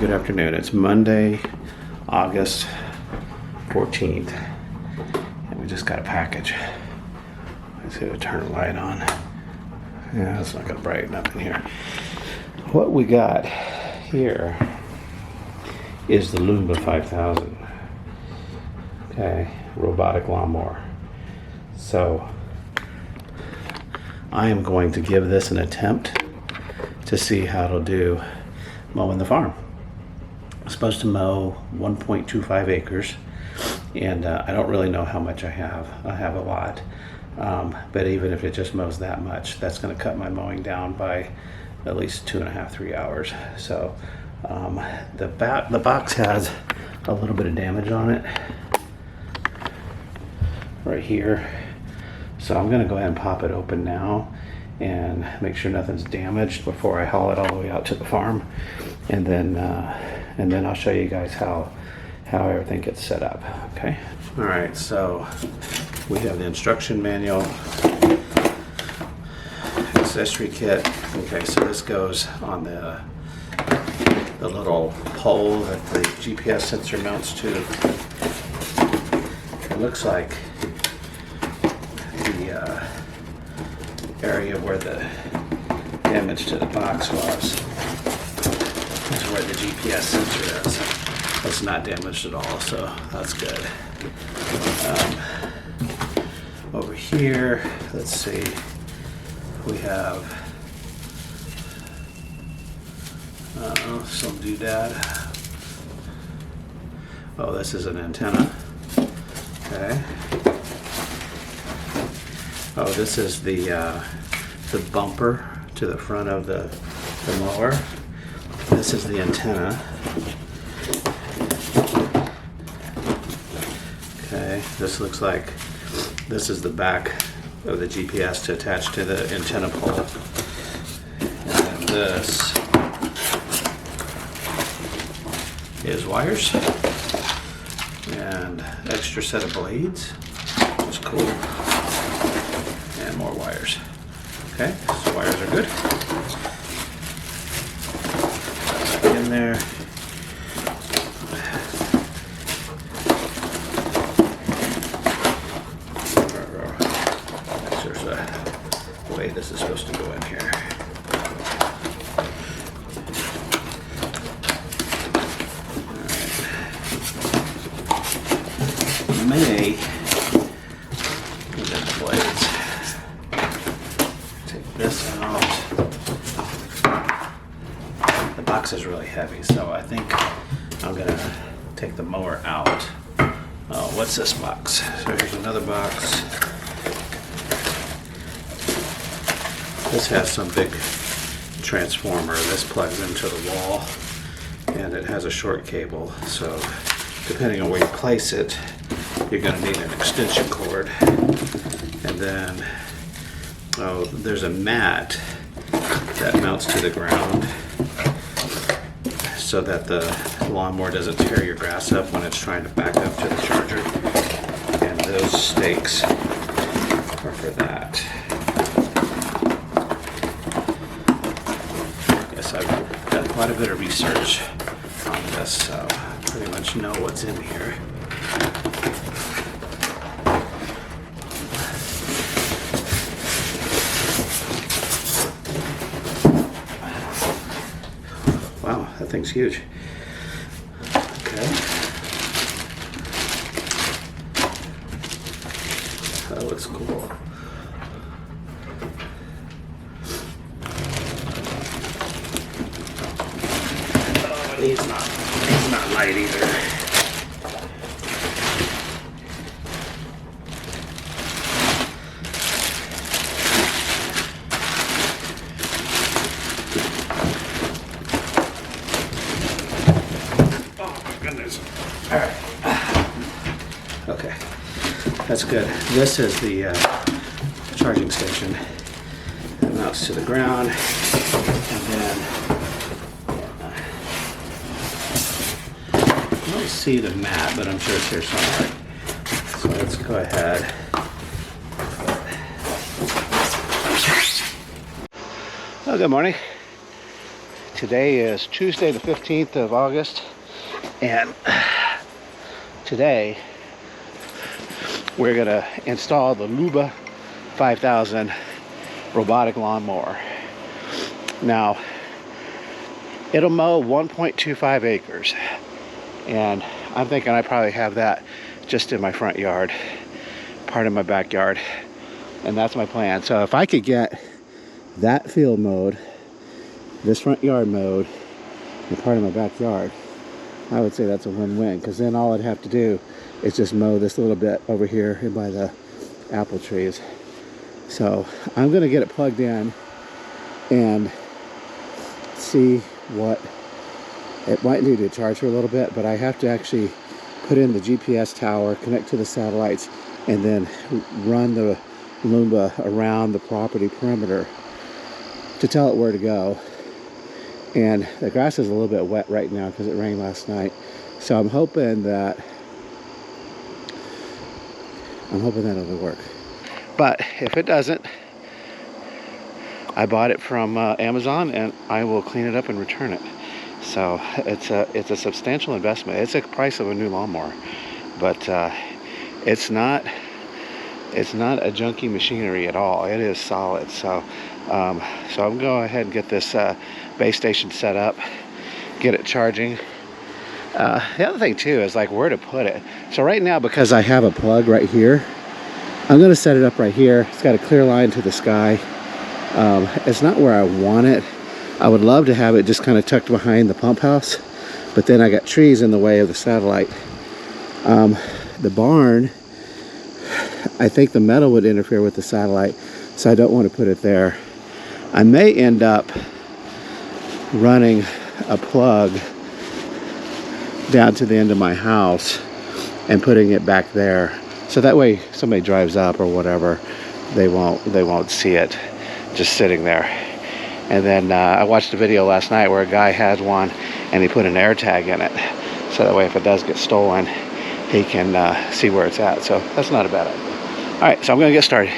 good afternoon. It's Monday, August 14th, and we just got a package. Let's see if I turn the light on. Yeah, it's not gonna brighten up in here. What we got here is the Luba 5000. Okay, robotic lawnmower. So I am going to give this an attempt to see how it'll do mowing the farm. I'm supposed to mow 1.25 acres, and I don't really know how much I have. I have a lot, but even if it just mows that much, that's going to cut my mowing down by at least 2.5–3 hours. So the box has a little bit of damage on it right here. So I'm going to go ahead and pop it open now and make sure nothing's damaged before I haul it all the way out to the farm, and then I'll show you guys how everything gets set up. Okay. All right. So we have the instruction manual, accessory kit. Okay. So this goes on the little pole that the GPS sensor mounts to. It looks like the area where the damage to the box was is where the GPS sensor is. It's not damaged at all, so that's good. Over here, let's see, we have some doodad. Oh, this is an antenna. Okay. Oh, this is the bumper to the front of the mower. This is the antenna. Okay, this looks like this is the back of the GPS to attach to the antenna pole. And then this is wires and extra set of blades, which is cool. And more wires. Okay, so wires are good. In there. There's a way this is supposed to go in here. All right. May this out. The box is really heavy, so I think I'm gonna take the mower out. Oh, what's this box? So here's another box. This has some big transformer. This plugs into the wall, and it has a short cable. So depending on where you place it, you're gonna need an extension cord. And then oh, there's a mat that mounts to the ground so that the lawnmower doesn't tear your grass up when it's trying to back up to the charger. And those stakes are for that. I guess I've done quite a bit of research on this, so I pretty much know what's in here. Wow, that thing's huge. Okay. That looks cool. Oh, and he's not light either. All right. Okay, that's good. This is the charging station that mounts to the ground, and then I don't see the mat, but I'm sure it's here somewhere. So let's go ahead. Oh, good morning. today is Tuesday the 15th of August, and today we're gonna install the Luba 5000 robotic lawnmower. Now, it'll mow 1.25 acres, and I'm thinking I probably have that just in my front yard, part of my backyard, and that's my plan. So if I could get that field mowed, this front yard mowed, and part of my backyard, I would say that's a win-win, because then all I'd have to do is just mow this little bit over here by the apple trees. So I'm gonna get it plugged in and see what it might need to charge for a little bit, but I have to actually put in the GPS tower, connect to the satellites, and then run the Luba around the property perimeter to tell it where to go. And the grass is a little bit wet right now because it rained last night, so I'm hoping that it'll work. But if it doesn't, I bought it from Amazon, and I will clean it up and return it. So it's a substantial investment. It's the price of a new lawnmower, but it's not a junky machinery at all. It is solid. So I'm gonna go ahead and get this base station set up, get it charging. The other thing too is like where to put it. So right now, because I have a plug right here, I'm gonna set it up right here. It's got a clear line to the sky. It's not where I want it. I would love to have it just kind of tucked behind the pump house, but then I got trees in the way of the satellite. The barn, I think the metal would interfere with the satellite, so I don't want to put it there. I may end up running a plug down to the end of my house and putting it back there, so that way somebody drives up or whatever, they won't see it just sitting there. And then I watched a video last night where a guy had one and he put an air tag in it, so that way if it does get stolen, he can see where it's at. So that's not a bad idea. All right, so I'm gonna get started.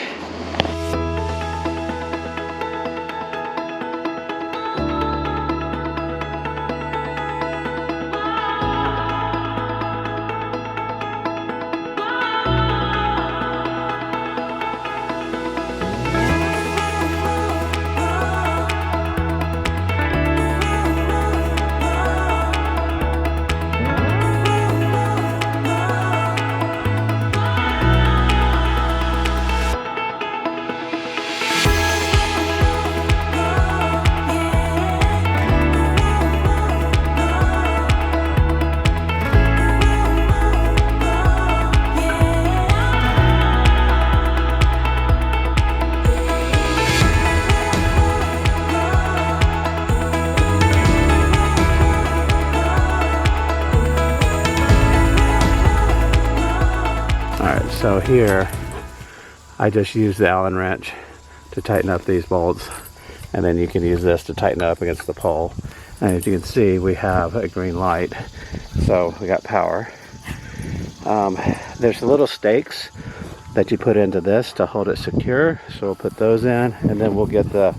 So here, I just use the Allen wrench to tighten up these bolts, and then you can use this to tighten up against the pole. And as you can see, we have a green light, so we got power. There's little stakes that you put into this to hold it secure, so we'll put those in, and then we'll get the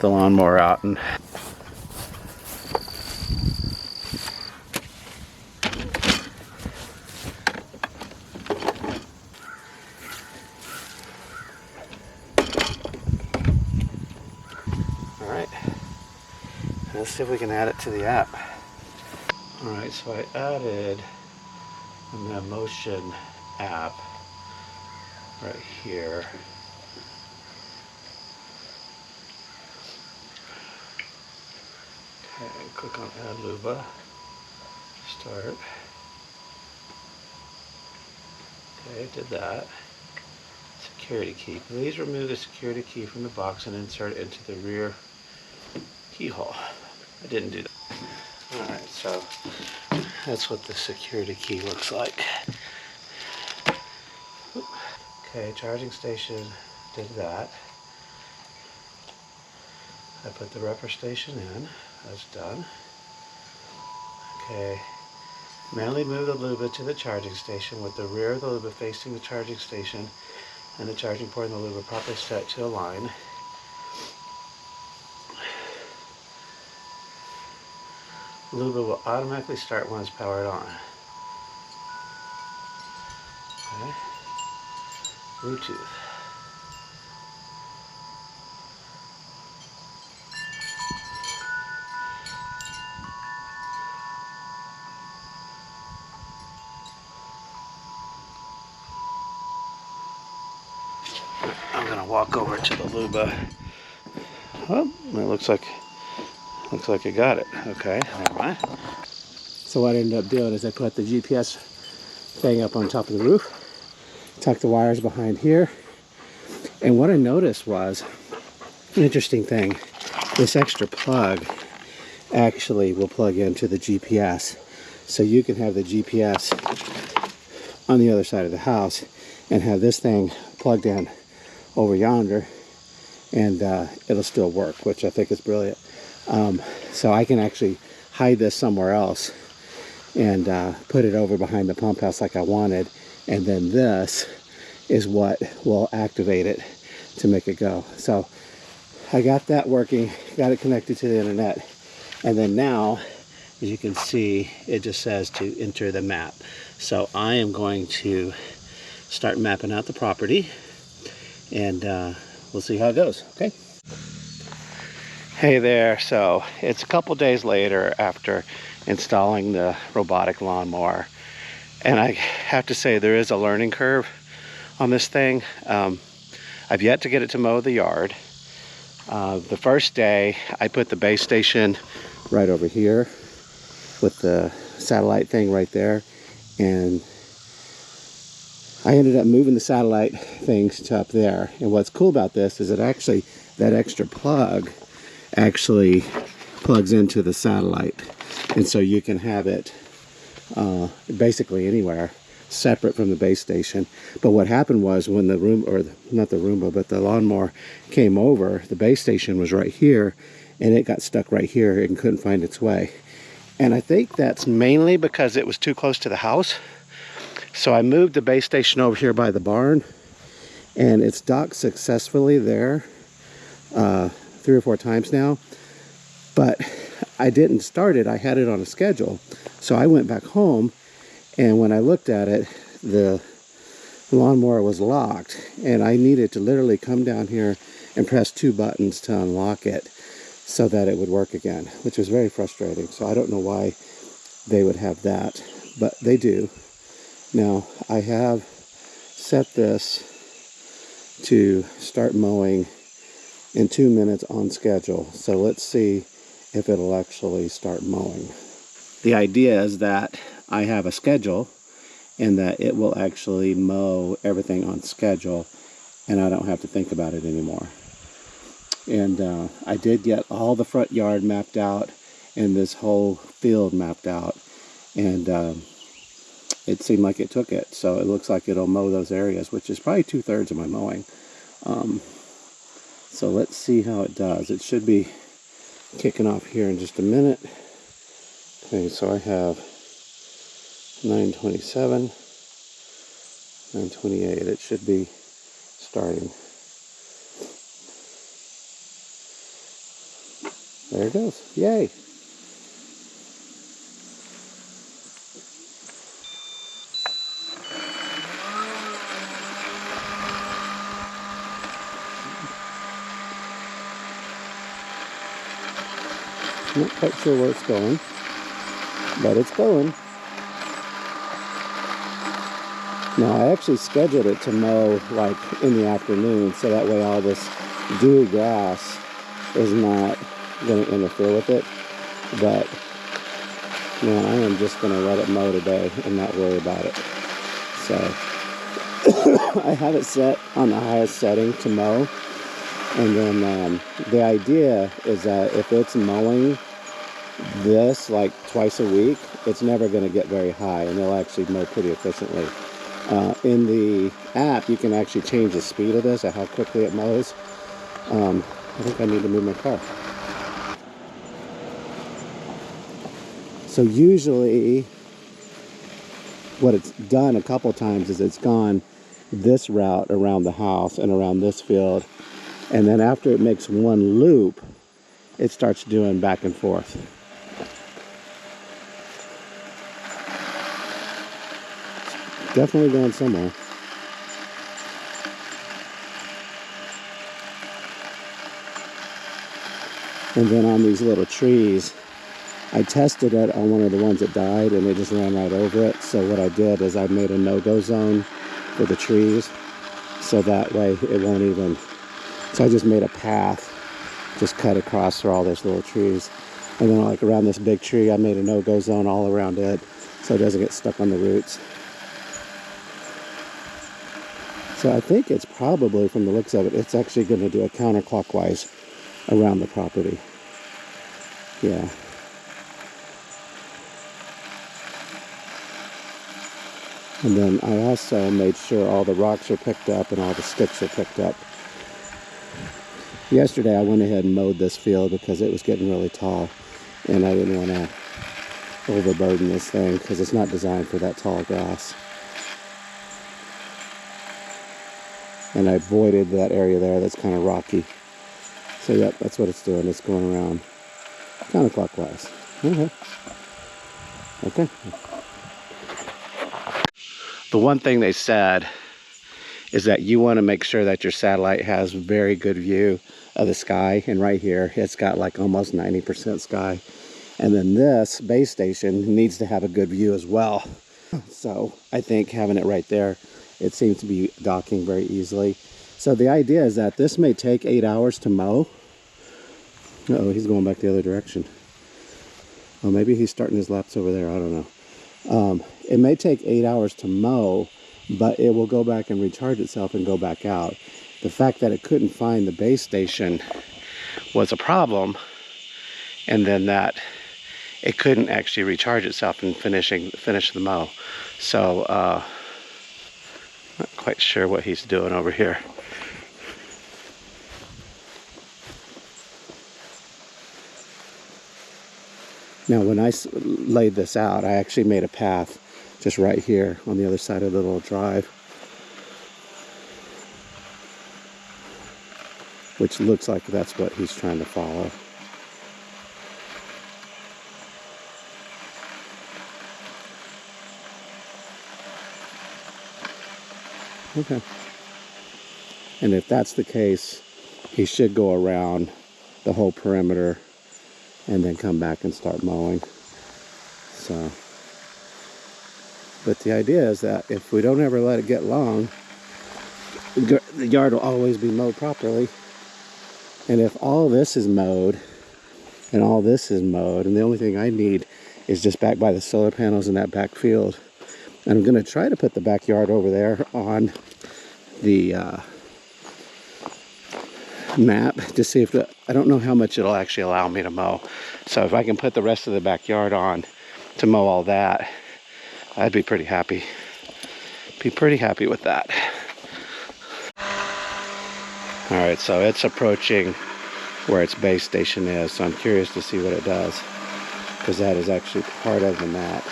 lawnmower out. And let's see if we can add it to the app. All right, so I added the motion app right here. Okay, click on add Luba, start. Okay, did that. Security key. Please remove the security key from the box and insert it into the rear keyhole. I didn't do that. Alright, so that's what the security key looks like. Okay, charging station, did that. I put the rubber station in, that's done. Okay, manually move the Luba to the charging station with the rear of the Luba facing the charging station and the charging port in the Luba properly set to align. Luba will automatically start when it's powered on. Okay. Bluetooth. I'm gonna walk over to the Luba. Oh, it looks like I got it. Okay, never mind. So what I ended up doing is I put the GPS thing up on top of the roof, tucked the wires behind here, and what I noticed was an interesting thing. This extra plug actually will plug into the GPS, so you can have the GPS on the other side of the house and have this thing plugged in over yonder, and it'll still work, which I think is brilliant. So I can actually hide this somewhere else and put it over behind the pump house like I wanted, and then this is what will activate it to make it go. So I got that working, got it connected to the internet, and then now, as you can see, it just says to enter the map. So I am going to start mapping out the property, and we'll see how it goes, okay? Hey there, so it's a couple days later after installing the robotic lawnmower, and I have to say there is a learning curve on this thing. I've yet to get it to mow the yard. The first day I put the base station right over here with the satellite thing right there, and I ended up moving the satellite things to up there. And what's cool about this is that actually that extra plug actually plugs into the satellite, and so you can have it basically anywhere separate from the base station. But what happened was when the not the Roomba, but the lawnmower came over, the base station was right here, and it got stuck right here and couldn't find its way. And I think that's mainly because it was too close to the house. So I moved the base station over here by the barn, and it's docked successfully there 3 or 4 times now. But I didn't start it, I had it on a schedule. So I went back home, and when I looked at it, the lawnmower was locked, and I needed to literally come down here and press 2 buttons to unlock it so that it would work again, which was very frustrating. So I don't know why they would have that, but they do. Now I have set this to start mowing in 2 minutes on schedule, so let's see if it'll actually start mowing. The idea is that I have a schedule and that it will actually mow everything on schedule, and I don't have to think about it anymore. And I did get all the front yard mapped out and this whole field mapped out, and it seemed like it took it. So it looks like it'll mow those areas, which is probably 2/3 of my mowing. So let's see how it does. It should be kicking off here in just a minute. Okay, so I have 9:27, 9:28. It should be starting. There it goes. Yay! I'm not quite sure where it's going, but it's going. Now I actually scheduled it to mow like in the afternoon, so that way all this dewy grass is not going to interfere with it. But man, I am just going to let it mow today and not worry about it. So I have it set on the highest setting to mow, and then the idea is that if it's mowing this like twice a week, it's never going to get very high, and it'll actually mow pretty efficiently. In the app, you can actually change the speed of this, or how quickly it mows. I think I need to move my car. So usually what it's done a couple times is it's gone this route around the house and around this field, and then after it makes one loop, it starts doing back and forth. definitely going somewhere. And then on these little trees, I tested it on one of the ones that died and it just ran right over it. So what I did is I made a no-go zone for the trees, so that way it won't even, so I just made a path, just cut across through all those little trees. And then like around this big tree, I made a no-go zone all around it, so it doesn't get stuck on the roots. So I think it's probably, from the looks of it, it's actually going to do a counterclockwise around the property. Yeah. And then I also made sure all the rocks are picked up and all the sticks are picked up. Yesterday I went ahead and mowed this field because it was getting really tall and I didn't want to overburden this thing because it's not designed for that tall grass. And I avoided that area there that's kind of rocky. So yep, that's what it's doing. It's going around counterclockwise. Okay. Okay. The one thing they said is that you want to make sure that your satellite has very good view of the sky. And right here, it's got like almost 90% sky. And then this base station needs to have a good view as well. So I think having it right there, it seems to be docking very easily. So the idea is that this may take 8 hours to mow. Uh-oh, he's going back the other direction. Well, maybe he's starting his laps over there. I don't know. It may take 8 hours to mow, but it will go back and recharge itself and go back out. The fact that it couldn't find the base station was a problem, and then that it couldn't actually recharge itself and finish the mow. So not quite sure what he's doing over here. Now when I laid this out, I actually made a path just right here on the other side of the little drive, which looks like that's what he's trying to follow. Okay. And if that's the case, he should go around the whole perimeter and then come back and start mowing. So, but the idea is that if we don't ever let it get long, the yard will always be mowed properly. And if all this is mowed and all this is mowed, and the only thing I need is just back by the solar panels in that back field. And I'm going to try to put the backyard over there on the map to see if I don't know how much it'll actually allow me to mow. So if I can put the rest of the backyard on to mow all that, I'd be pretty happy. Be pretty happy with that. All right, so it's approaching where its base station is. So I'm curious to see what it does, because that is actually part of the map.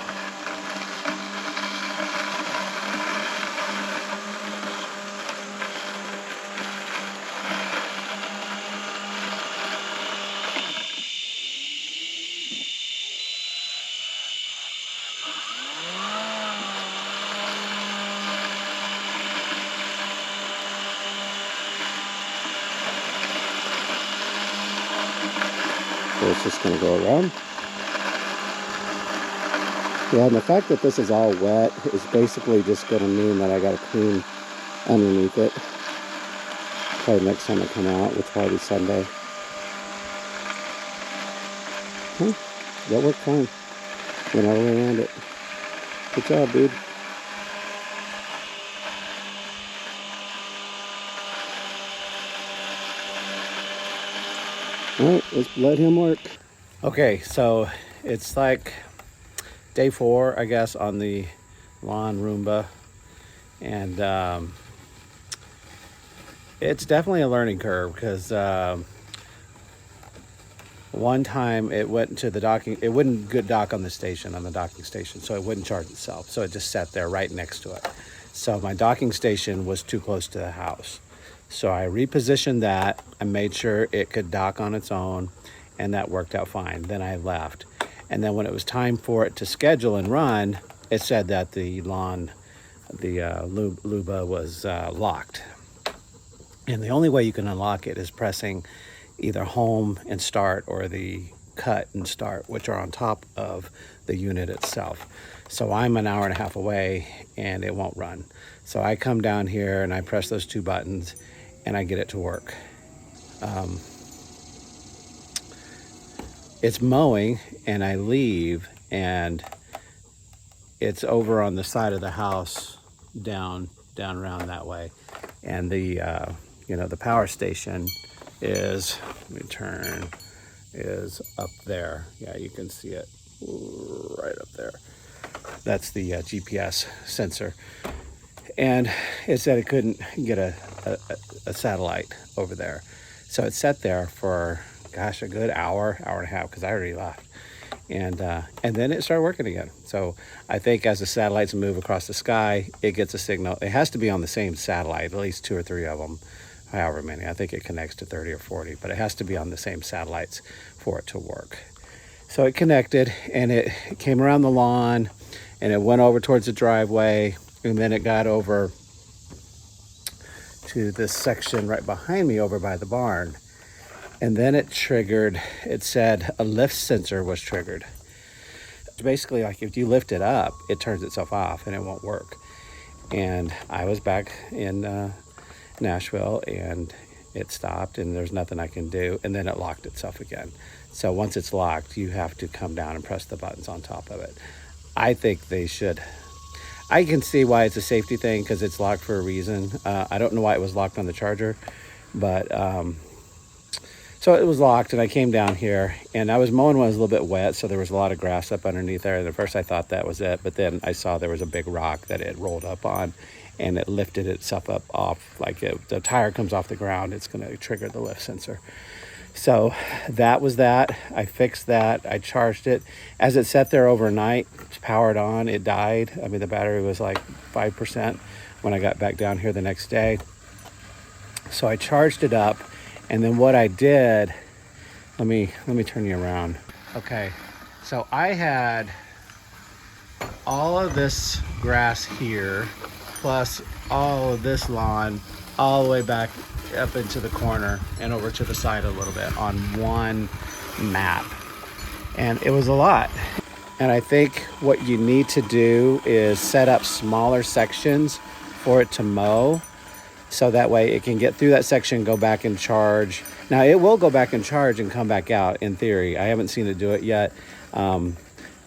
So it's just going to go around. Yeah, and the fact that this is all wet is basically just going to mean that I got to clean underneath it. Probably next time I come out, which probably be Sunday. That worked fine. Went all the way around it. Good job, dude. Alright, let's let him work. Okay, so it's like day 4, I guess, on the lawn Roomba. And it's definitely a learning curve, because one time it went to the docking, it wouldn't good dock on the station, on the docking station, so it wouldn't charge itself. So it just sat there right next to it. So my docking station was too close to the house. So I repositioned that. I made sure it could dock on its own, and that worked out fine. Then I left. And then when it was time for it to schedule and run, it said that the lawn Luba was locked. And the only way you can unlock it is pressing either home and start or the cut and start, which are on top of the unit itself. So I'm an hour and a half away and it won't run. So I come down here and I press those two buttons and I get it to work. It's mowing and I leave and it's over on the side of the house down around that way. And the the power station is, let me turn, is up there. Yeah, you can see it right up there. That's the GPS sensor. And it said it couldn't get a satellite over there. So it sat there for, gosh, a good hour and a half, because I already left. And then it started working again. So I think as the satellites move across the sky, it gets a signal. It has to be on the same satellite, at least 2 or 3 of them, however many. I think it connects to 30 or 40, but it has to be on the same satellites for it to work. So it connected and it came around the lawn and it went over towards the driveway, and then it got over to this section right behind me over by the barn. And then it triggered, it said a lift sensor was triggered. It's basically like if you lift it up, it turns itself off and it won't work. And I was back in Nashville and it stopped and there's nothing I can do. And then it locked itself again. So once it's locked, you have to come down and press the buttons on top of it. I think they should. I can see why it's a safety thing because it's locked for a reason. I don't know why it was locked on the charger, but so it was locked and I came down here and I was mowing when it was a little bit wet, so there was a lot of grass up underneath there. And at first I thought that was it, but then I saw there was a big rock that it rolled up on and it lifted itself up off, like if the tire comes off the ground, it's gonna trigger the lift sensor. So that was that. I fixed that, I charged it. As it sat there overnight, it's powered on, it died. I mean, the battery was like 5% when I got back down here the next day. So I charged it up. And then what I did, let me turn you around. Okay, so I had all of this grass here, plus all of this lawn, all the way back up into the corner and over to the side a little bit on one map. And it was a lot. And I think what you need to do is set up smaller sections for it to mow, so that way it can get through that section, go back and charge. Now it will go back and charge and come back out in theory. I haven't seen it do it yet.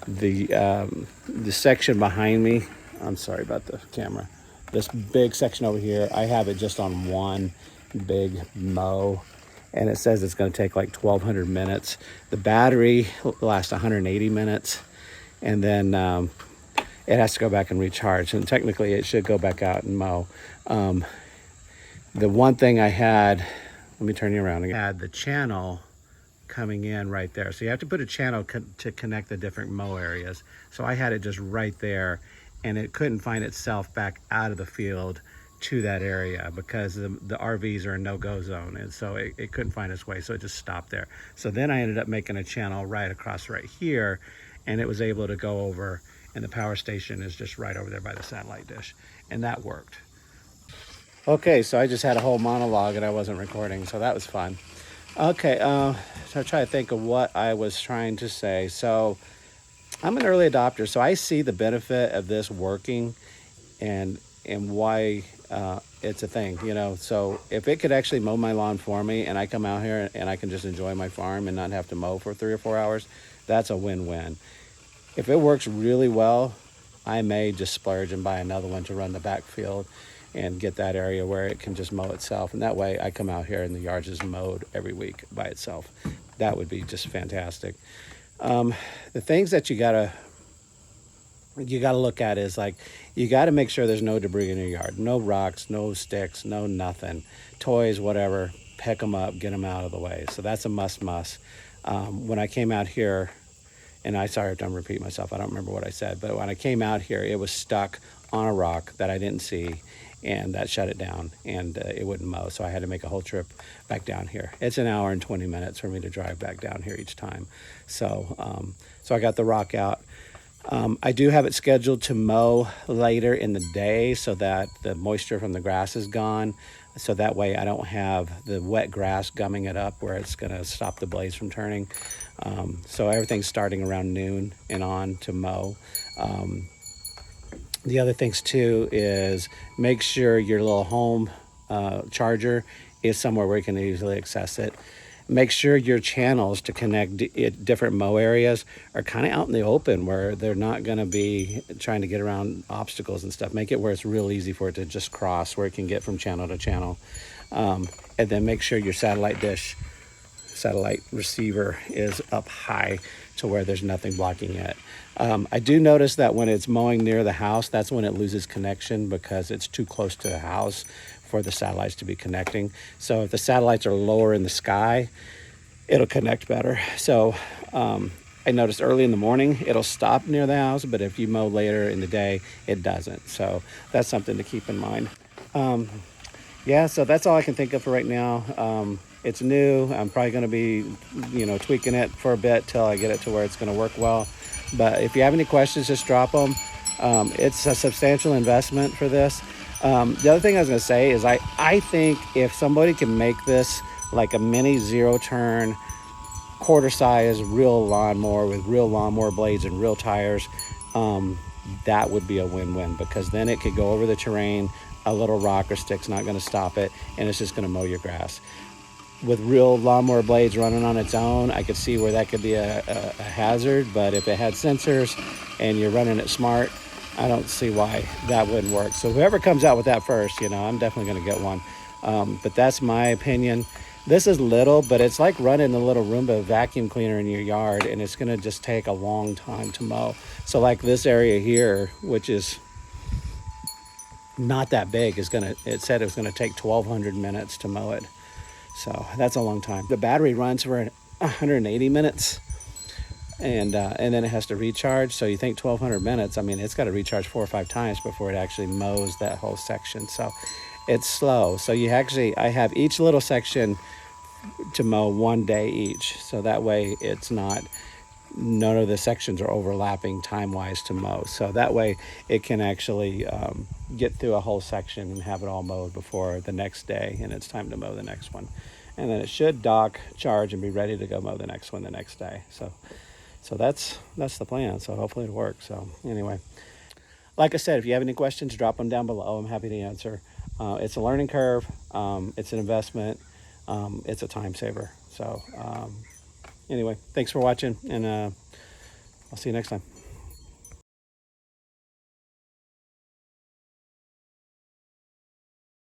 The section behind me, I'm sorry about the camera. This big section over here, I have it just on one big mow, and it says it's going to take like 1,200 minutes. The battery lasts 180 minutes, and then it has to go back and recharge. And technically, it should go back out and mow. The one thing I had, let me turn you around again. I had the channel coming in right there. So you have to put a channel to connect the different mow areas. So I had it just right there, and it couldn't find itself back out of the field to that area because the RVs are a no-go zone. And so it couldn't find its way. So it just stopped there. So then I ended up making a channel right across right here, and it was able to go over, and the power station is just right over there by the satellite dish. And that worked. Okay, so I just had a whole monologue and I wasn't recording, so that was fun. Okay, so I try to think of what I was trying to say. So I'm an early adopter, so I see the benefit of this working and why it's a thing, you know. So if it could actually mow my lawn for me and I come out here and I can just enjoy my farm and not have to mow for 3 or 4 hours, that's a win-win. If it works really well, I may just splurge and buy another one to run the backfield and get that area where it can just mow itself. And that way I come out here and the yard is mowed every week by itself. That would be just fantastic. The things that you gotta look at is like, you gotta make sure there's no debris in your yard. No rocks, no sticks, no nothing. Toys, whatever, pick them up, get them out of the way. So that's a must. When I came out here, and sorry if I'm repeating myself, I don't remember what I said, but when I came out here, it was stuck on a rock that I didn't see, and that shut it down, and it wouldn't mow. So I had to make a whole trip back down here. It's an hour and 20 minutes for me to drive back down here each time. So I got the rock out. I do have it scheduled to mow later in the day so that the moisture from the grass is gone. So that way I don't have the wet grass gumming it up where it's going to stop the blades from turning. So everything's starting around noon and on to mow. The other things too is make sure your little home charger is somewhere where you can easily access it. Make sure your channels to connect different mow areas are kind of out in the open where they're not going to be trying to get around obstacles and stuff. Make it where it's real easy for it to just cross, where it can get from channel to channel. And then make sure your satellite receiver is up high to where there's nothing blocking it. I do notice that when it's mowing near the house, that's when it loses connection because it's too close to the house for the satellites to be connecting. So if the satellites are lower in the sky, it'll connect better. So I noticed early in the morning, it'll stop near the house, but if you mow later in the day, it doesn't. So that's something to keep in mind. Yeah, so that's all I can think of for right now. It's new. I'm probably going to be, tweaking it for a bit till I get it to where it's going to work well. But if you have any questions, just drop them. It's a substantial investment for this. The other thing I was going to say is I think if somebody can make this like a mini zero-turn, quarter-size real lawnmower with real lawnmower blades and real tires, that would be a win-win because then it could go over the terrain. A little rock or stick's not going to stop it, and it's just going to mow your grass. With real lawnmower blades running on its own, I could see where that could be a hazard, but if it had sensors and you're running it smart, I don't see why that wouldn't work. So whoever comes out with that first, I'm definitely going to get one. But that's my opinion. This is little, but it's like running a little Roomba vacuum cleaner in your yard, and it's going to just take a long time to mow. So like this area here, which is not that big, it said it was going to take 1,200 minutes to mow it. So that's a long time. The battery runs for 180 minutes. And then it has to recharge. So you think 1,200 minutes, it's got to recharge 4 or 5 times before it actually mows that whole section. So it's slow. So I have each little section to mow one day each. So that way none of the sections are overlapping time-wise to mow. So that way it can actually get through a whole section and have it all mowed before the next day, and it's time to mow the next one. And then it should dock, charge, and be ready to go mow the next one the next day. So that's the plan. So hopefully it'll work. So anyway, like I said, if you have any questions, drop them down below. I'm happy to answer. It's a learning curve. It's an investment. It's a time saver. So anyway, thanks for watching, and I'll see you next time.